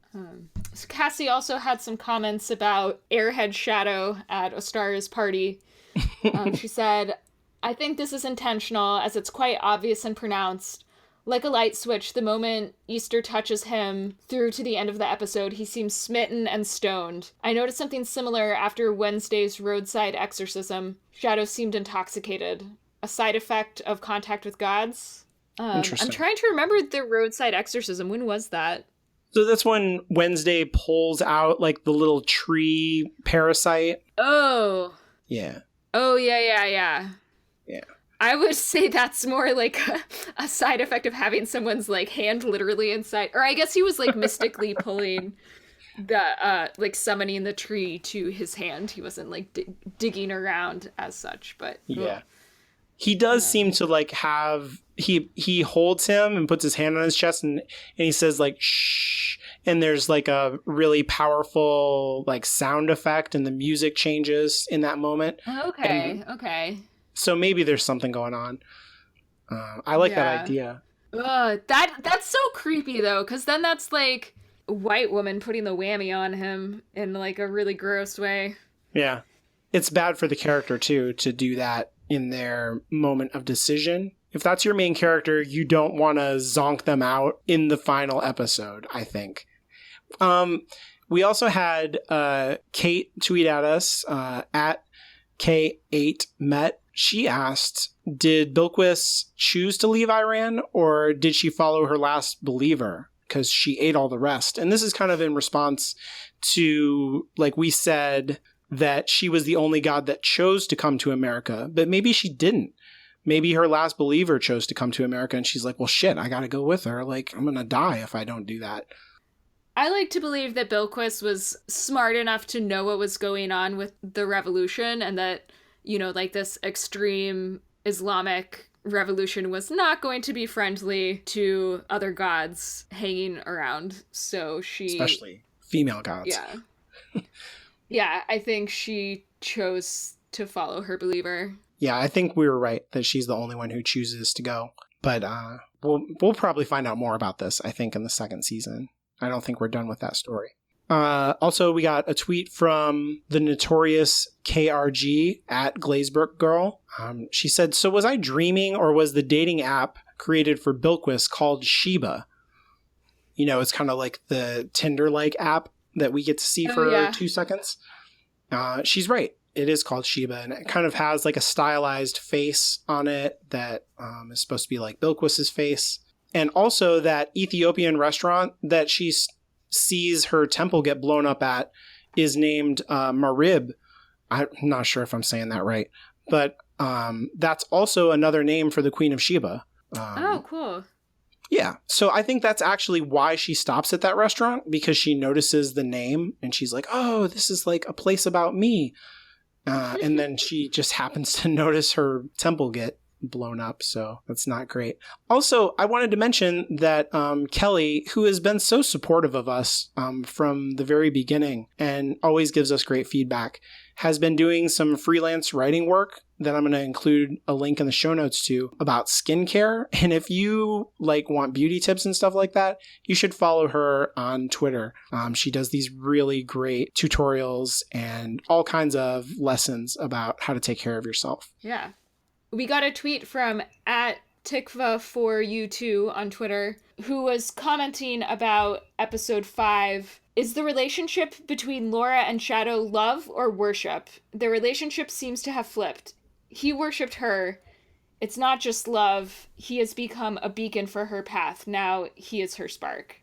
So Cassie also had some comments about Airhead Shadow at Ostara's party. She said, I think this is intentional, as it's quite obvious and pronounced. Like a light switch, the moment Easter touches him through to the end of the episode, he seems smitten and stoned. I noticed something similar after Wednesday's roadside exorcism. Shadow seemed intoxicated. A side effect of contact with gods? Interesting. I'm trying to remember the roadside exorcism. When was that? So that's when Wednesday pulls out like the little tree parasite. Oh. Yeah. Oh, yeah. Yeah. I would say that's more like a side effect of having someone's like hand literally inside. Or I guess he was like mystically pulling the like summoning the tree to his hand. He wasn't like digging around as such, but yeah. He does seem to like have he holds him and puts his hand on his chest and he says like shh, and there's like a really powerful like sound effect and the music changes in that moment. Okay. So maybe there's something going on. I like that idea. That's so creepy though, because then that's like a white woman putting the whammy on him in like a really gross way. Yeah. It's bad for the character too to do that in their moment of decision. If that's your main character, you don't want to zonk them out in the final episode, I think. We also had Kate tweet at us at K8Met. She asked, did Bilquis choose to leave Iran or did she follow her last believer? Because she ate all the rest. And this is kind of in response to, like we said, that she was the only god that chose to come to America. But maybe she didn't. Maybe her last believer chose to come to America and she's like, well, shit, I got to go with her. Like, I'm going to die if I don't do that. I like to believe that Bilquis was smart enough to know what was going on with the revolution and that, you know, like this extreme Islamic revolution was not going to be friendly to other gods hanging around. So she... Especially female gods. Yeah. Yeah, I think she chose to follow her believer. Yeah, I think we were right that she's the only one who chooses to go. But we'll probably find out more about this, I think, in the second season. I don't think we're done with that story. Also, we got a tweet from the notorious KRG at Glazebrook Girl. She said, so was I dreaming or was the dating app created for Bilquis called Sheba? You know, it's kind of like the Tinder-like app that we get to see for 2 seconds. She's right. It is called Sheba, and it kind of has like a stylized face on it that is supposed to be like Bilquis's face. And also that Ethiopian restaurant that she sees her temple get blown up at is named Marib. I'm not sure if I'm saying that right, but that's also another name for the Queen of Sheba. Oh, cool. Yeah. So I think that's actually why she stops at that restaurant, because she notices the name and she's like, oh, this is like a place about me. And then she just happens to notice her temple get blown up. So that's not great. Also, I wanted to mention that Kelly, who has been so supportive of us from the very beginning and always gives us great feedback, has been doing some freelance writing work that I'm going to include a link in the show notes to about skincare. And if you like want beauty tips and stuff like that, you should follow her on Twitter. She does these really great tutorials and all kinds of lessons about how to take care of yourself. Yeah. We got a tweet from at Tikva4U2 on Twitter, who was commenting about episode 5. Is the relationship between Laura and Shadow love or worship? The relationship seems to have flipped. He worshipped her. It's not just love. He has become a beacon for her path. Now he is her spark.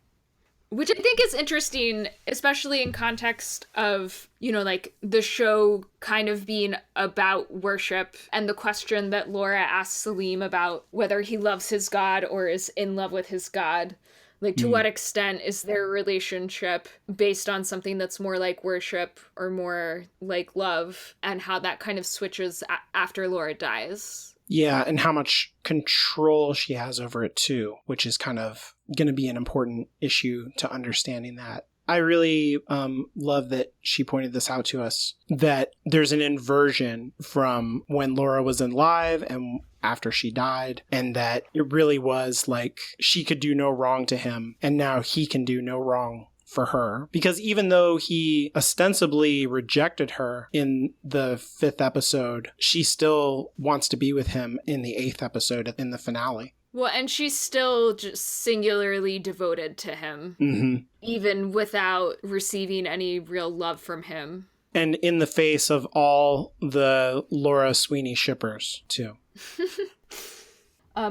Which I think is interesting, especially in context of, you know, like the show kind of being about worship and the question that Laura asks Salim about whether he loves his god or is in love with his god. Like, to what extent is their relationship based on something that's more like worship or more like love, and how that kind of switches after Laura dies? Yeah, and how much control she has over it too, which is kind of going to be an important issue to understanding that. I really love that she pointed this out to us, that there's an inversion from when Laura was alive and after she died, and that it really was like she could do no wrong to him, and now he can do no wrong for her. Because even though he ostensibly rejected her in the 5th episode, she still wants to be with him in the 8th episode in the finale. Well, and she's still just singularly devoted to him, even without receiving any real love from him. And in the face of all the Laura Sweeney shippers, too.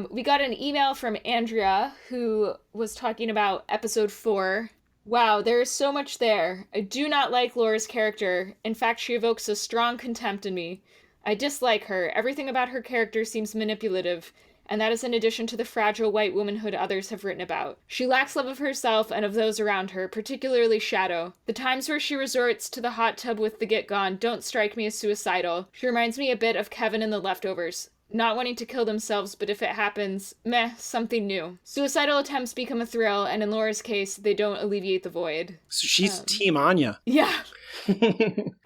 We got an email from Andrea, who was talking about episode 4. Wow, there is so much there. I do not like Laura's character. In fact, she evokes a strong contempt in me. I dislike her. Everything about her character seems manipulative, and that is in addition to the fragile white womanhood others have written about. She lacks love of herself and of those around her, particularly Shadow. The times where she resorts to the hot tub with the Get Gone don't strike me as suicidal. She reminds me a bit of Kevin in The Leftovers. Not wanting to kill themselves, but if it happens, meh, something new. Suicidal attempts become a thrill, and in Laura's case, they don't alleviate the void. So she's Team Anya. Yeah.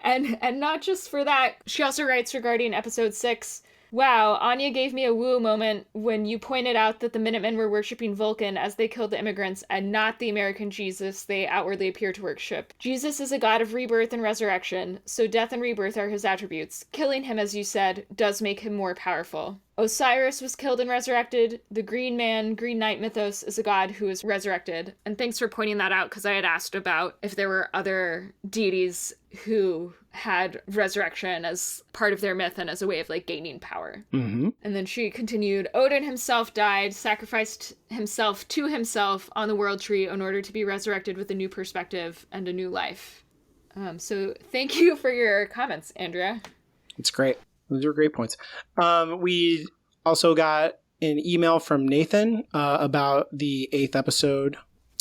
And not just for that, she also writes regarding episode 6, wow, Anya gave me a woo moment when you pointed out that the Minutemen were worshipping Vulcan as they killed the immigrants and not the American Jesus they outwardly appear to worship. Jesus is a god of rebirth and resurrection, so death and rebirth are his attributes. Killing him, as you said, does make him more powerful. Osiris was killed and resurrected. The Green Man, Green Knight mythos is a god who is resurrected. And thanks for pointing that out, because I had asked about if there were other deities who had resurrection as part of their myth and as a way of, like, gaining power. And then she continued, Odin himself died, sacrificed himself to himself on the World Tree in order to be resurrected with a new perspective and a new life. So thank you for your comments, Andrea. It's great. Those are great points. We also got an email from Nathan about the 8th episode.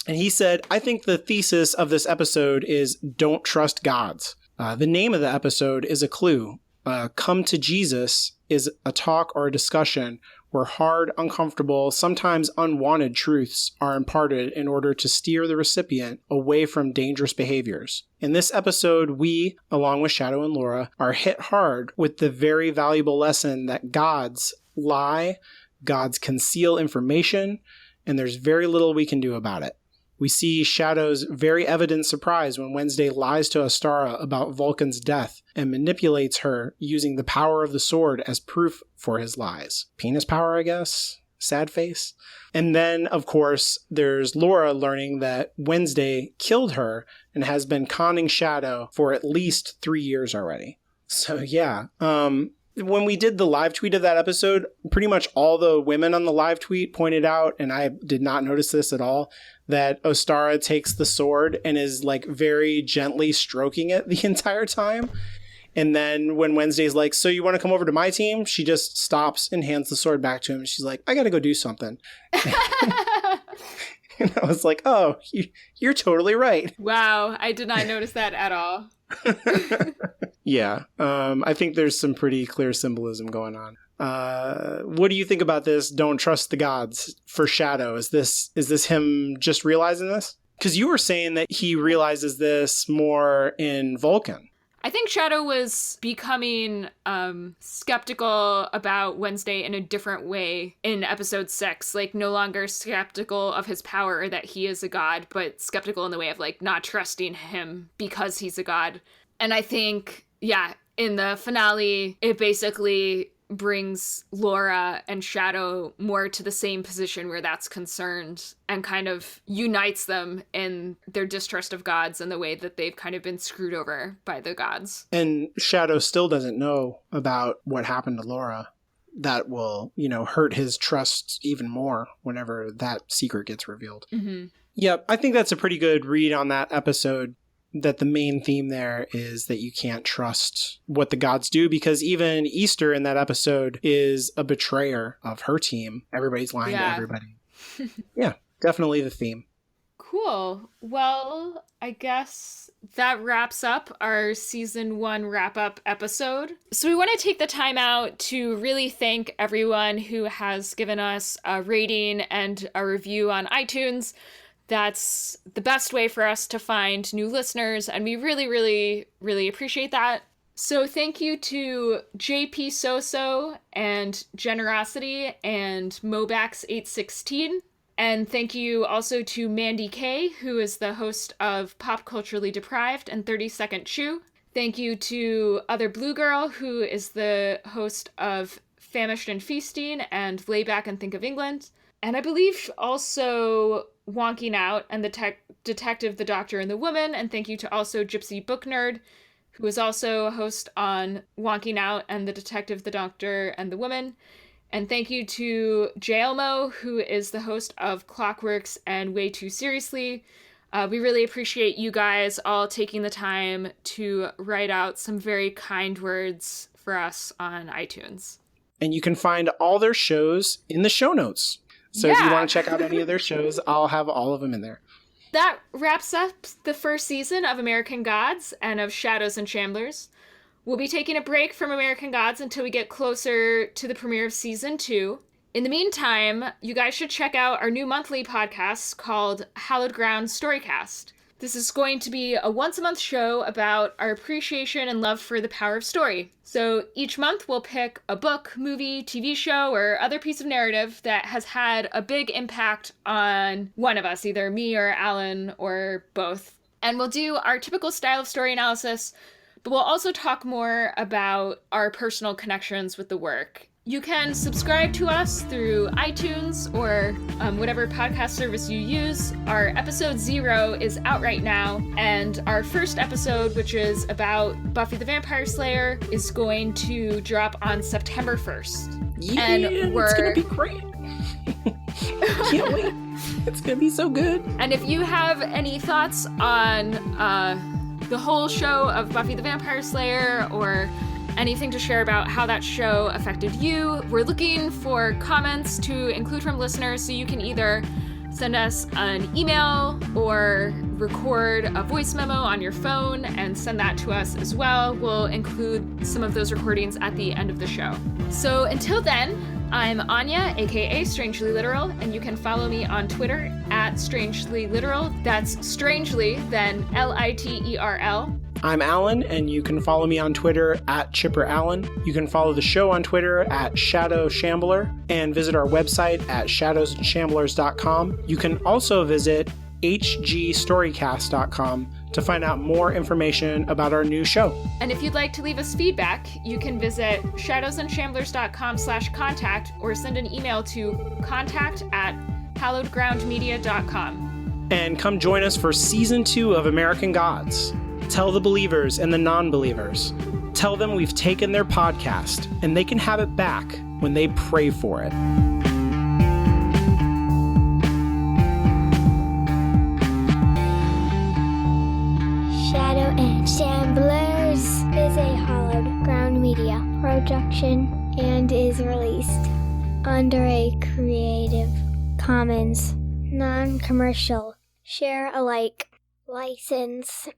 And he said, I think the thesis of this episode is don't trust gods. The name of the episode is a clue. Come to Jesus is a talk or a discussion where hard, uncomfortable, sometimes unwanted truths are imparted in order to steer the recipient away from dangerous behaviors. In this episode, we, along with Shadow and Laura, are hit hard with the very valuable lesson that gods lie, gods conceal information, and there's very little we can do about it. We see Shadow's very evident surprise when Wednesday lies to Astara about Vulcan's death and manipulates her using the power of the sword as proof for his lies. Penis power, I guess? Sad face. And then, of course, there's Laura learning that Wednesday killed her and has been conning Shadow for at least 3 years already. So yeah, when we did the live tweet of that episode, pretty much all the women on the live tweet pointed out, and I did not notice this at all, that Ostara takes the sword and is like very gently stroking it the entire time. And then when Wednesday's like, so you want to come over to my team? She just stops and hands the sword back to him. She's like, I got to go do something. And I was like, oh, you're totally right. Wow, I did not notice that at all. Yeah, I think there's some pretty clear symbolism going on. What do you think about this? Don't trust the gods for Shadow. Is this him just realizing this? Because you were saying that he realizes this more in Vulcan. I think Shadow was becoming skeptical about Wednesday in a different way in episode 6. Like, no longer skeptical of his power or that he is a god, but skeptical in the way of, like, not trusting him because he's a god. And I think, yeah, in the finale, it basically brings Laura and Shadow more to the same position where that's concerned and kind of unites them in their distrust of gods and the way that they've kind of been screwed over by the gods. And Shadow still doesn't know about what happened to Laura. That will, hurt his trust even more whenever that secret gets revealed. Yep, I think that's a pretty good read on that episode. That the main theme there is that you can't trust what the gods do, because even Easter in that episode is a betrayer of her team. Everybody's lying to everybody. Yeah, definitely the theme. Cool. Well, I guess that wraps up our season 1 wrap-up episode. So we want to take the time out to really thank everyone who has given us a rating and a review on iTunes. That's the best way for us to find new listeners, and we really, really, really appreciate that. So thank you to JP Soso and Generosity and Mobax816. And thank you also to Mandy Kay, who is the host of Pop Culturally Deprived and 30 Second Chew. Thank you to Other Blue Girl, who is the host of Famished and Feasting and Lay Back and Think of England. And I believe also Wonking Out and the Detective, the Doctor, and the Woman. And thank you to also Gypsy Book Nerd, who is also a host on Wonking Out and the Detective, the Doctor, and the Woman. And thank you to JLMO, who is the host of Clockworks and Way Too Seriously. We really appreciate you guys all taking the time to write out some very kind words for us on iTunes. And you can find all their shows in the show notes. So if you want to check out any of their shows, I'll have all of them in there. That wraps up the first season of American Gods and of Shadows and Shamblers. We'll be taking a break from American Gods until we get closer to the premiere of Season 2. In the meantime, you guys should check out our new monthly podcast called Hallowed Ground Storycast. This is going to be a once-a-month show about our appreciation and love for the power of story. So each month we'll pick a book, movie, TV show, or other piece of narrative that has had a big impact on one of us, either me or Alan or both. And we'll do our typical style of story analysis, but we'll also talk more about our personal connections with the work. You can subscribe to us through iTunes or whatever podcast service you use. Our episode 0 is out right now, and our first episode, which is about Buffy the Vampire Slayer, is going to drop on September 1st. Yeah, and it's going to be great. Can't wait. It's going to be so good. And if you have any thoughts on the whole show of Buffy the Vampire Slayer or anything to share about how that show affected you, we're looking for comments to include from listeners, so you can either send us an email or record a voice memo on your phone and send that to us as well. We'll include some of those recordings at the end of the show. So until then, I'm Anya, aka Strangely Literal, and you can follow me on Twitter at Strangely Literal. That's strangely, then Literl. I'm Alan, and you can follow me on Twitter at ChipperAlan. You can follow the show on Twitter at Shadow Shambler and visit our website at shadowsandshamblers.com. You can also visit hgstorycast.com to find out more information about our new show. And if you'd like to leave us feedback, you can visit shadowsandshamblers.com/contact or send an email to contact@hallowedgroundmedia.com. And come join us for Season 2 of American Gods. Tell the believers and the non-believers. Tell them we've taken their podcast and they can have it back when they pray for it. Shadow and Shamblers is a Hallowed Ground Media production and is released under a Creative Commons non-commercial share-alike license.